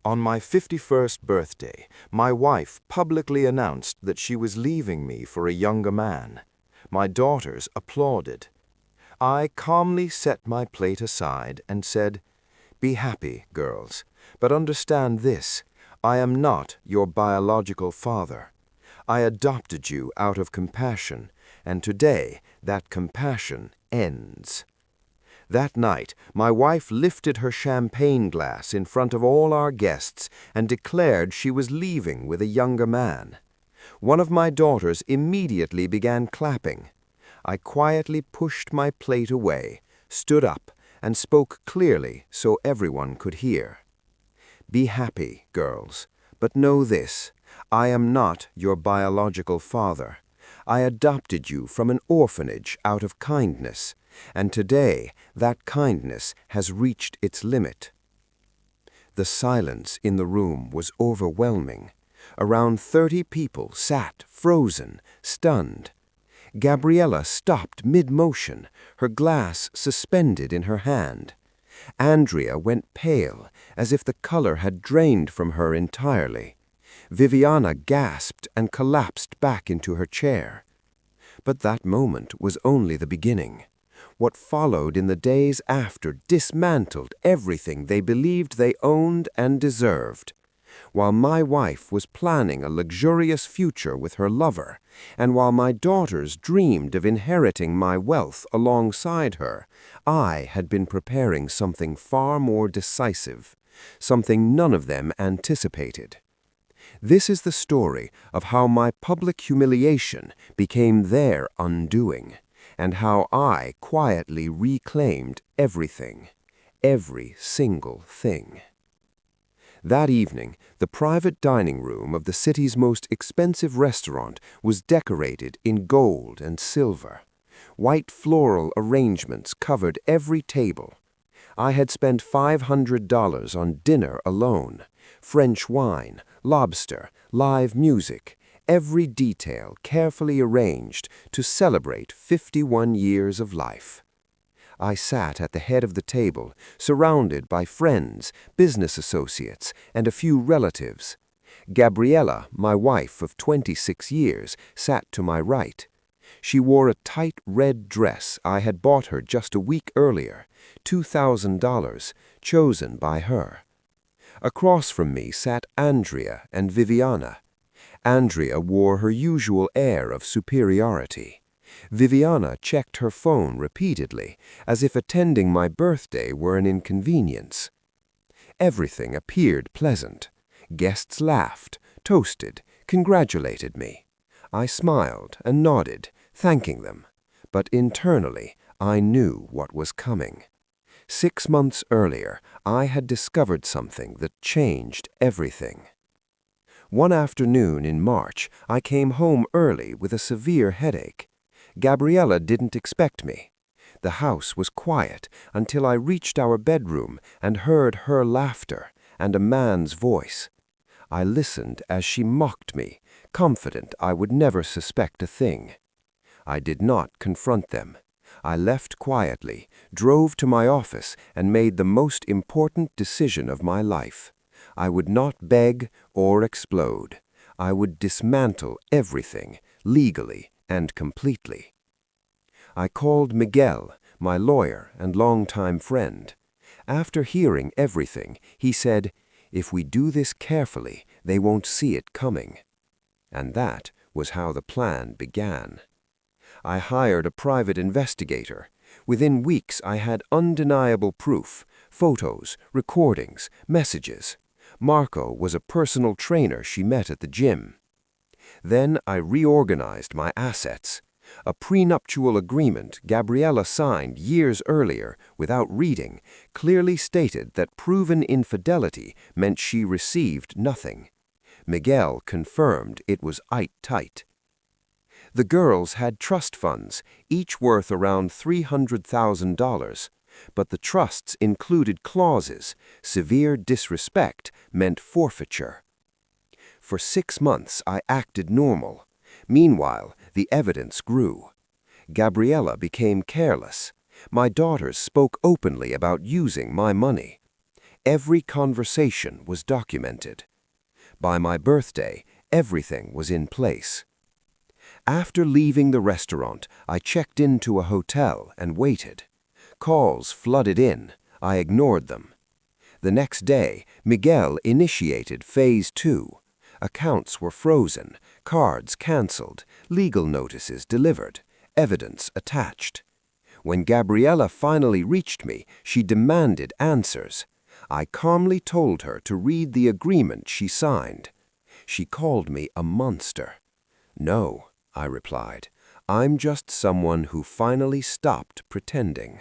On my 51st birthday, my wife publicly announced that she was leaving me for a younger man. My daughters applauded. I calmly set my plate aside and said, "Be happy, girls, but understand this, I am not your biological father. I adopted you out of compassion, and today that compassion ends." That night, my wife lifted her champagne glass in front of all our guests and declared she was leaving with a younger man. One of my daughters immediately began clapping. I quietly pushed my plate away, stood up, and spoke clearly so everyone could hear. "Be happy, girls, but know this, I am not your biological father. I adopted you from an orphanage out of kindness, and today that kindness has reached its limit." The silence in the room was overwhelming. Around 30 people sat frozen, stunned. Gabriella stopped mid-motion, her glass suspended in her hand. Andrea went pale, as if the color had drained from her entirely. Viviana gasped and collapsed back into her chair. But that moment was only the beginning. What followed in the days after dismantled everything they believed they owned and deserved. While my wife was planning a luxurious future with her lover, and while my daughters dreamed of inheriting my wealth alongside her, I had been preparing something far more decisive, something none of them anticipated. This is the story of how my public humiliation became their undoing, and how I quietly reclaimed everything, every single thing. That evening, the private dining room of the city's most expensive restaurant was decorated in gold and silver. White floral arrangements covered every table. I had spent $500 on dinner alone, French wine, lobster, live music, every detail carefully arranged to celebrate 51 years of life. I sat at the head of the table, surrounded by friends, business associates, and a few relatives. Gabriella, my wife of 26 years, sat to my right. She wore a tight red dress I had bought her just a week earlier, $2,000, chosen by her. Across from me sat Andrea and Viviana. Andrea wore her usual air of superiority. Viviana checked her phone repeatedly, as if attending my birthday were an inconvenience. Everything appeared pleasant. Guests laughed, toasted, congratulated me. I smiled and nodded, thanking them. But internally, I knew what was coming. 6 months earlier, I had discovered something that changed everything. One afternoon in March, I came home early with a severe headache. Gabriella didn't expect me. The house was quiet until I reached our bedroom and heard her laughter and a man's voice. I listened as she mocked me, confident I would never suspect a thing. I did not confront them. I left quietly, drove to my office, and made the most important decision of my life. I would not beg or explode. I would dismantle everything, legally and completely. I called Miguel, my lawyer and longtime friend. After hearing everything, he said, "If we do this carefully, they won't see it coming." And that was how the plan began. I hired a private investigator. Within weeks, I had undeniable proof, photos, recordings, messages. Marco was a personal trainer she met at the gym. Then I reorganized my assets. A prenuptial agreement Gabriella signed years earlier without reading clearly stated that proven infidelity meant she received nothing. Miguel confirmed it was tight. The girls had trust funds, each worth around $300,000, but the trusts included clauses. Severe disrespect meant forfeiture. For 6 months, I acted normal. Meanwhile, the evidence grew. Gabriella became careless. My daughters spoke openly about using my money. Every conversation was documented. By my birthday, everything was in place. After leaving the restaurant, I checked into a hotel and waited. Calls flooded in. I ignored them. The next day, Miguel initiated Phase 2. Accounts were frozen, cards canceled, legal notices delivered, evidence attached. When Gabriela finally reached me, she demanded answers. I calmly told her to read the agreement she signed. She called me a monster. "No," I replied, "I'm just someone who finally stopped pretending."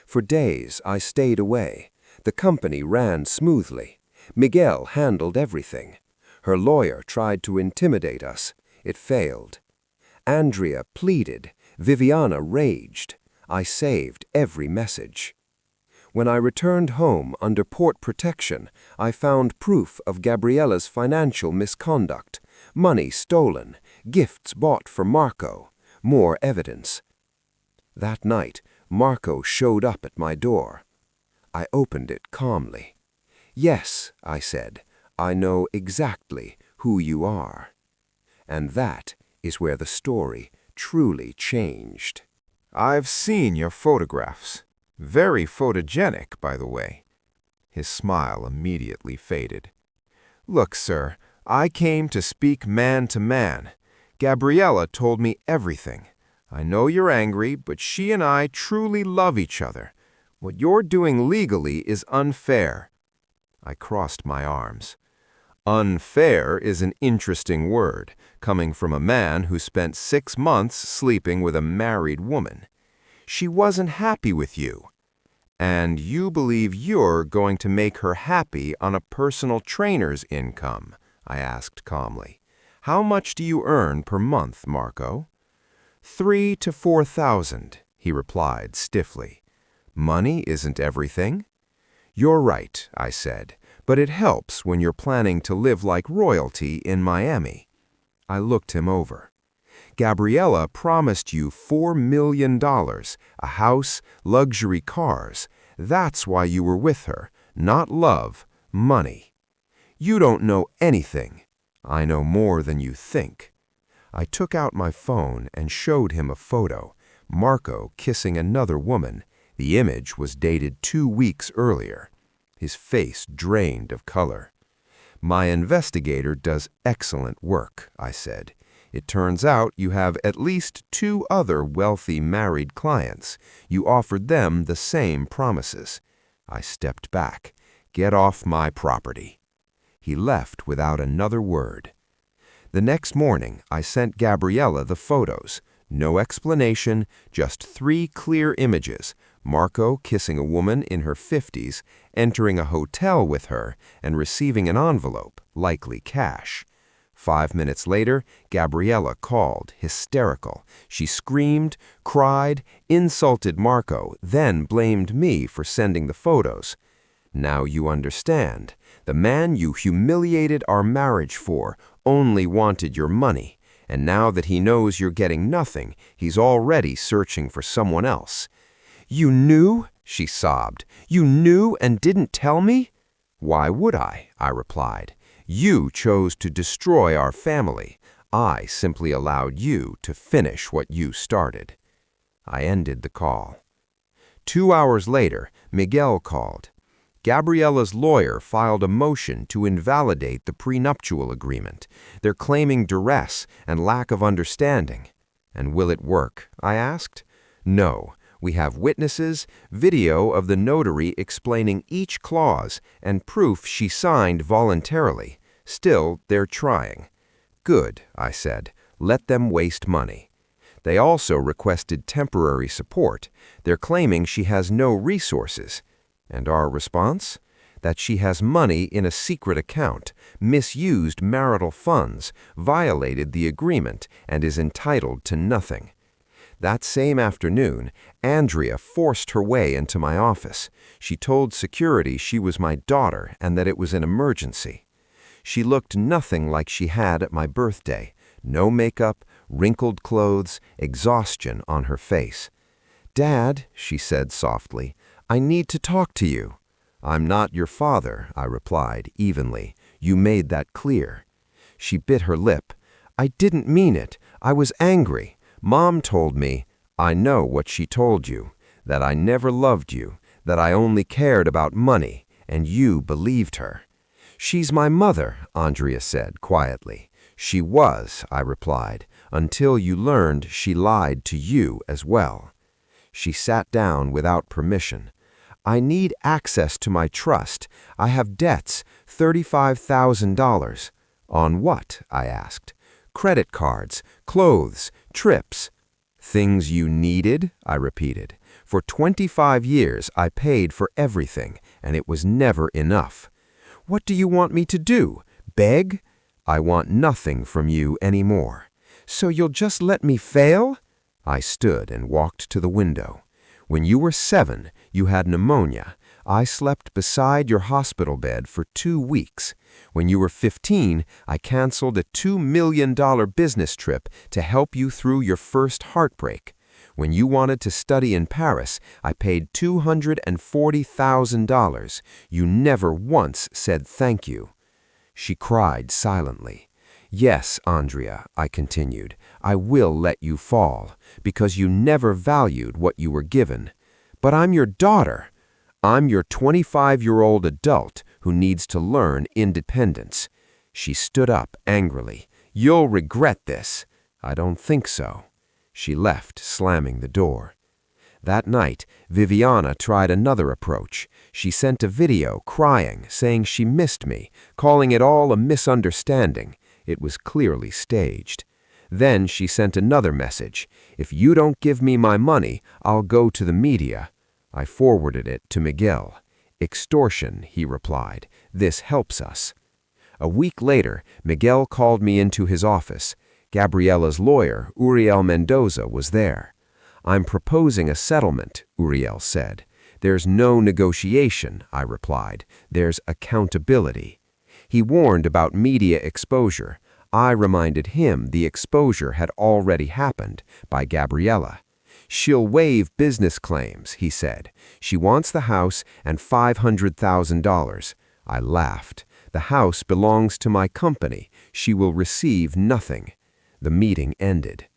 For days, I stayed away. The company ran smoothly. Miguel handled everything. Her lawyer tried to intimidate us. It failed. Andrea pleaded. Viviana raged. I saved every message. When I returned home under court protection, I found proof of Gabriela's financial misconduct, money stolen, gifts bought for Marco, more evidence. That night, Marco showed up at my door. I opened it calmly. "Yes," I said, "I know exactly who you are." And that is where the story truly changed. I've seen your photographs. Very photogenic, by the way. His smile immediately faded. Look, sir, I came to speak man to man. Gabriela told me everything. I know you're angry, but she and I truly love each other. What you're doing legally is unfair. I crossed my arms. Unfair is an interesting word, coming from a man who spent 6 months sleeping with a married woman. She wasn't happy with you. And you believe you're going to make her happy on a personal trainer's income? I asked calmly. How much do you earn per month, Marco? 3,000 to 4,000, he replied stiffly. Money isn't everything. You're right, I said, but it helps when you're planning to live like royalty in Miami. I looked him over. Gabriela promised you $4 million, a house, luxury cars. That's why you were with her, not love, money. You don't know anything. I know more than you think. I took out my phone and showed him a photo, Marco kissing another woman. The image was dated 2 weeks earlier. His face drained of color. My investigator does excellent work, I said. It turns out you have at least 2 other wealthy married clients. You offered them the same promises. I stepped back. Get off my property. He left without another word. The next morning, I sent Gabriela the photos. No explanation, just 3 clear images. Marco kissing a woman in her 50s, entering a hotel with her, and receiving an envelope, likely cash. 5 minutes later, Gabriela called, hysterical. She screamed, cried, insulted Marco, then blamed me for sending the photos. Now you understand. The man you humiliated our marriage for only wanted your money, and now that he knows you're getting nothing, he's already searching for someone else. You knew? She sobbed. You knew and didn't tell me? Why would I replied. You chose to destroy our family. I simply allowed you to finish what you started. I ended the call. 2 hours later, Miguel called. Gabriela's lawyer filed a motion to invalidate the prenuptial agreement. They're claiming duress and lack of understanding. And will it work? I asked. No. We have witnesses, video of the notary explaining each clause, and proof she signed voluntarily. Still, they're trying. Good, I said. Let them waste money. They also requested temporary support. They're claiming she has no resources. And our response? That she has money in a secret account, misused marital funds, violated the agreement, and is entitled to nothing. That same afternoon, Andrea forced her way into my office. She told security she was my daughter and that it was an emergency. She looked nothing like she had at my birthday. No makeup, wrinkled clothes, exhaustion on her face. "Dad," she said softly, "I need to talk to you." "I'm not your father," I replied evenly. "You made that clear." She bit her lip. "I didn't mean it. I was angry. Mom told me—" "I know what she told you, that I never loved you, that I only cared about money, and you believed her." "She's my mother," Andrea said quietly. "She was," I replied, "until you learned she lied to you as well." She sat down without permission. "I need access to my trust. I have debts, $35,000. "On what?" I asked. "Credit cards, clothes, trips." "Things you needed?" I repeated. "For 25 years I paid for everything, and it was never enough." "What do you want me to do? Beg?" "I want nothing from you anymore." "So you'll just let me fail?" I stood and walked to the window. "When you were 7, you had pneumonia. I slept beside your hospital bed for 2 weeks. When you were 15, I canceled a $2 million business trip to help you through your first heartbreak. When you wanted to study in Paris, I paid $240,000. You never once said thank you." She cried silently. "Yes, Andrea," I continued, "I will let you fall, because you never valued what you were given. But I'm your daughter. I'm your 25-year-old adult who needs to learn independence." She stood up angrily. "You'll regret this." "I don't think so." She left, slamming the door. That night, Viviana tried another approach. She sent a video crying, saying she missed me, calling it all a misunderstanding. It was clearly staged. Then she sent another message. "If you don't give me my money, I'll go to the media." I forwarded it to Miguel. "Extortion," he replied. "This helps us." A week later, Miguel called me into his office. Gabriella's lawyer, Uriel Mendoza, was there. "I'm proposing a settlement," Uriel said. "There's no negotiation," I replied. "There's accountability." He warned about media exposure. I reminded him the exposure had already happened by Gabriella. "She'll waive business claims," he said. "She wants the house and $500,000. I laughed. "The house belongs to my company. She will receive nothing." The meeting ended.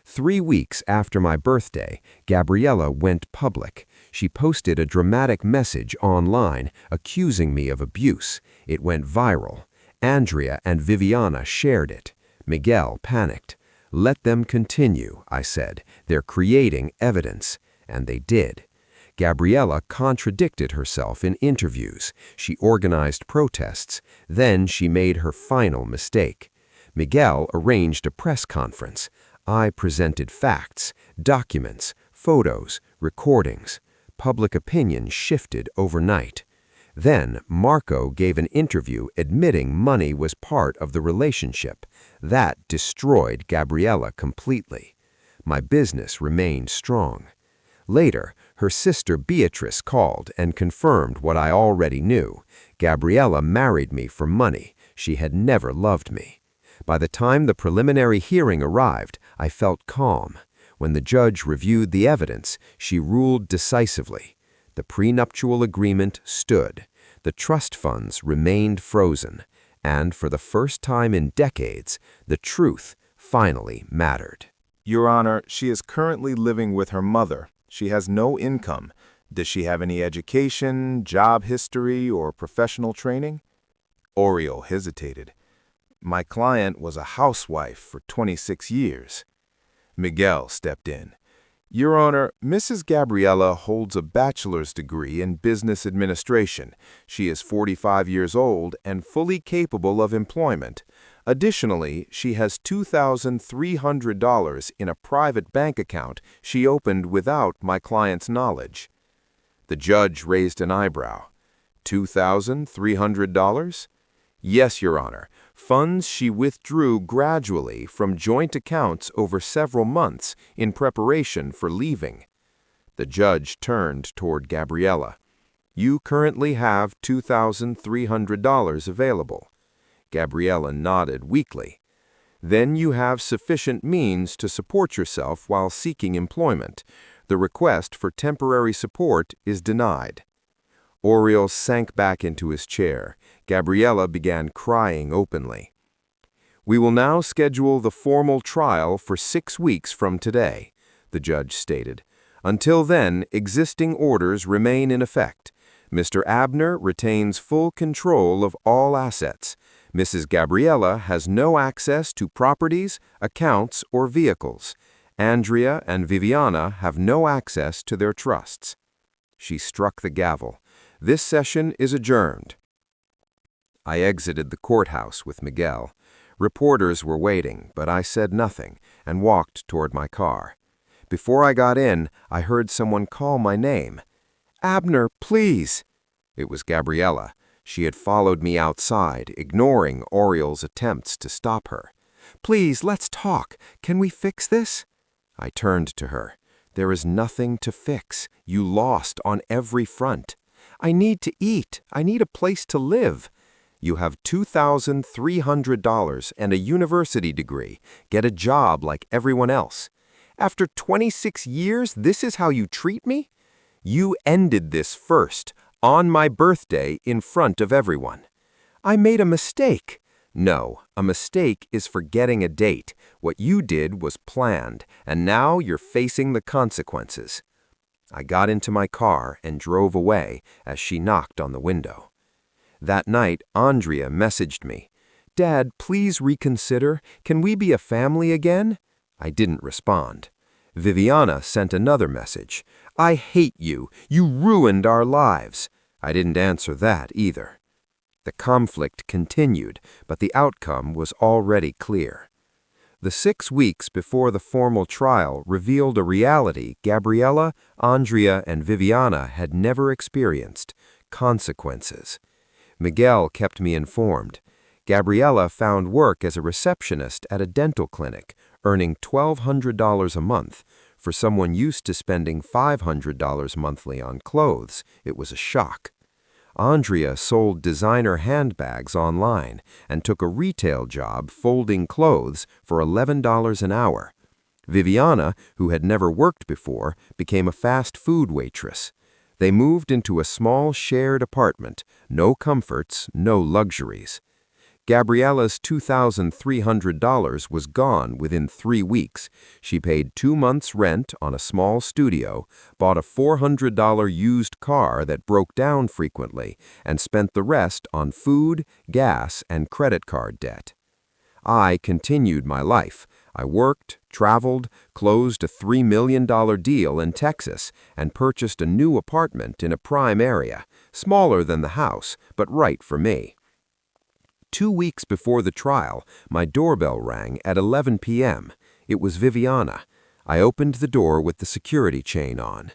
3 weeks after my birthday, Gabriella went public. She posted a dramatic message online accusing me of abuse. It went viral. Andrea and Viviana shared it. Miguel panicked. "Let them continue," I said. "They're creating evidence." And they did. Gabriella contradicted herself in interviews. She organized protests. Then she made her final mistake. Miguel arranged a press conference. I presented facts, documents, photos, recordings. Public opinion shifted overnight. Then Marco gave an interview admitting money was part of the relationship. That destroyed Gabriella completely. My business remained strong. Later, her sister Beatrice called and confirmed what I already knew. Gabriella married me for money. She had never loved me. By the time the preliminary hearing arrived, I felt calm. When the judge reviewed the evidence, she ruled decisively. The prenuptial agreement stood. The trust funds remained frozen. And for the first time in decades, the truth finally mattered. Your Honor, she is currently living with her mother. She has no income. Does she have any education, job history, or professional training? Oriel hesitated. My client was a housewife for 26 years. Miguel stepped in. Your Honor, Mrs. Gabriella holds a bachelor's degree in business administration. She is 45 years old and fully capable of employment. Additionally, she has $2,300 in a private bank account she opened without my client's knowledge. The judge raised an eyebrow. $2,300? Yes, Your Honor. Funds she withdrew gradually from joint accounts over several months in preparation for leaving. The judge turned toward Gabriella. You currently have $2,300 available. Gabriella nodded weakly. Then you have sufficient means to support yourself while seeking employment. The request for temporary support is denied. Oriel sank back into his chair. Gabriella began crying openly. "We will now schedule the formal trial for 6 weeks from today," the judge stated. "Until then, existing orders remain in effect. Mr. Abner retains full control of all assets. Mrs. Gabriella has no access to properties, accounts, or vehicles. Andrea and Viviana have no access to their trusts." She struck the gavel. "This session is adjourned." I exited the courthouse with Miguel. Reporters were waiting, but I said nothing and walked toward my car. Before I got in, I heard someone call my name. "Abner, please!" It was Gabriella. She had followed me outside, ignoring Oriel's attempts to stop her. "Please, let's talk. Can we fix this?" I turned to her. "There is nothing to fix. You lost on every front. I need to eat. I need a place to live. You have $2,300 and a university degree. Get a job like everyone else. After 26 years, this is how you treat me? You ended this first, on my birthday, in front of everyone. I made a mistake." "No, a mistake is forgetting a date. What you did was planned, and now you're facing the consequences." I got into my car and drove away as she knocked on the window. That night, Andrea messaged me. "Dad, please reconsider. Can we be a family again?" I didn't respond. Viviana sent another message. "I hate you. You ruined our lives." I didn't answer that either. The conflict continued, but the outcome was already clear. The 6 weeks before the formal trial revealed a reality Gabriella, Andrea, and Viviana had never experienced: consequences. Miguel kept me informed. Gabriella found work as a receptionist at a dental clinic, earning $1,200 a month. For someone used to spending $500 monthly on clothes, it was a shock. Andrea sold designer handbags online and took a retail job folding clothes for $11 an hour. Viviana, who had never worked before, became a fast food waitress. They moved into a small shared apartment, no comforts, no luxuries. Gabriella's $2,300 was gone within 3 weeks. She paid 2 months' rent on a small studio, bought a $400 used car that broke down frequently, and spent the rest on food, gas, and credit card debt. I continued my life. I worked, traveled, closed a $3 million deal in Texas, and purchased a new apartment in a prime area, smaller than the house, but right for me. 2 weeks before the trial, my doorbell rang at 11 p.m. It was Viviana. I opened the door with the security chain on.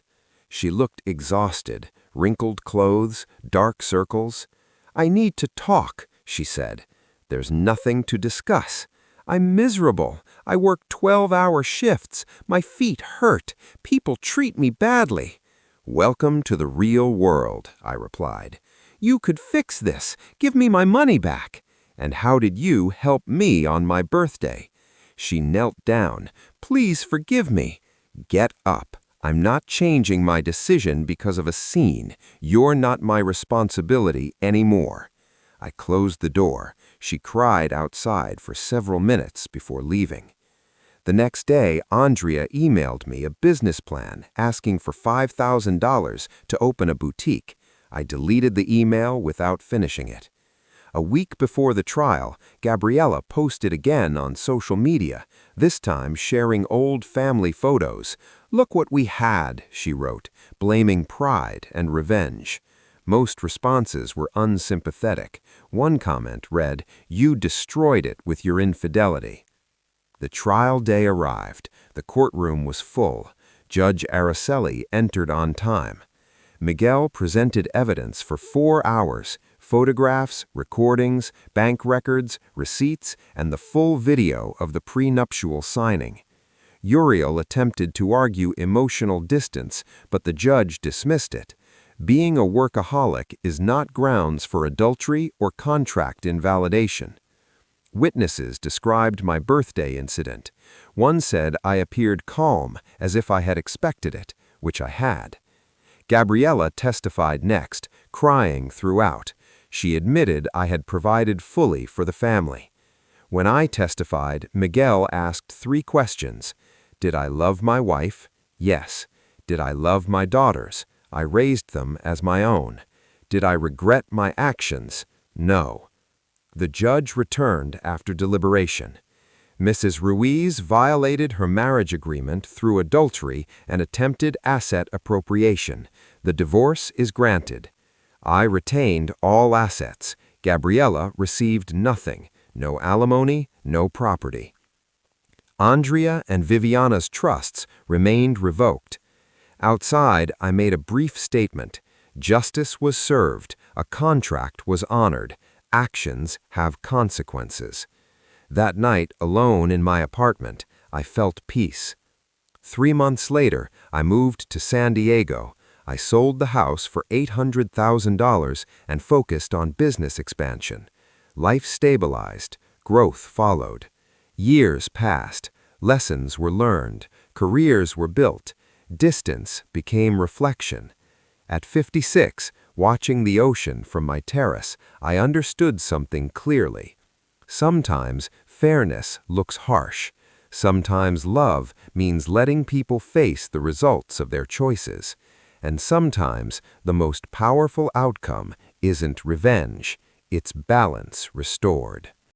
She looked exhausted, wrinkled clothes, dark circles. "I need to talk," she said. "There's nothing to discuss. I'm miserable. I work 12-hour shifts. My feet hurt. People treat me badly." "Welcome to the real world," I replied. "You could fix this. Give me my money back." "And how did you help me on my birthday?" She knelt down. "Please forgive me." "Get up. I'm not changing my decision because of a scene. You're not my responsibility anymore." I closed the door. She cried outside for several minutes before leaving. The next day, Andrea emailed me a business plan asking for $5,000 to open a boutique. I deleted the email without finishing it. A week before the trial, Gabriella posted again on social media, this time sharing old family photos. "Look what we had," she wrote, blaming pride and revenge. Most responses were unsympathetic. One comment read, "You destroyed it with your infidelity." The trial day arrived. The courtroom was full. Judge Araceli entered on time. Miguel presented evidence for 4 hours, photographs, recordings, bank records, receipts, and the full video of the prenuptial signing. Uriel attempted to argue emotional distance, but the judge dismissed it. Being a workaholic is not grounds for adultery or contract invalidation. Witnesses described my birthday incident. One said I appeared calm, as if I had expected it, which I had. Gabriella testified next, crying throughout. She admitted I had provided fully for the family. When I testified, Miguel asked 3 questions. Did I love my wife? Yes. Did I love my daughters? I raised them as my own. Did I regret my actions? No. The judge returned after deliberation. Mrs. Ruiz violated her marriage agreement through adultery and attempted asset appropriation. The divorce is granted. I retained all assets. Gabriella received nothing. No alimony, no property. Andrea and Viviana's trusts remained revoked. Outside, I made a brief statement. Justice was served. A contract was honored. Actions have consequences. That night, alone in my apartment, I felt peace. 3 months later, I moved to San Diego. I sold the house for $800,000 and focused on business expansion. Life stabilized. Growth followed. Years passed. Lessons were learned. Careers were built. Distance became reflection. At 56, watching the ocean from my terrace, I understood something clearly. Sometimes fairness looks harsh. Sometimes love means letting people face the results of their choices. And sometimes the most powerful outcome isn't revenge, it's balance restored.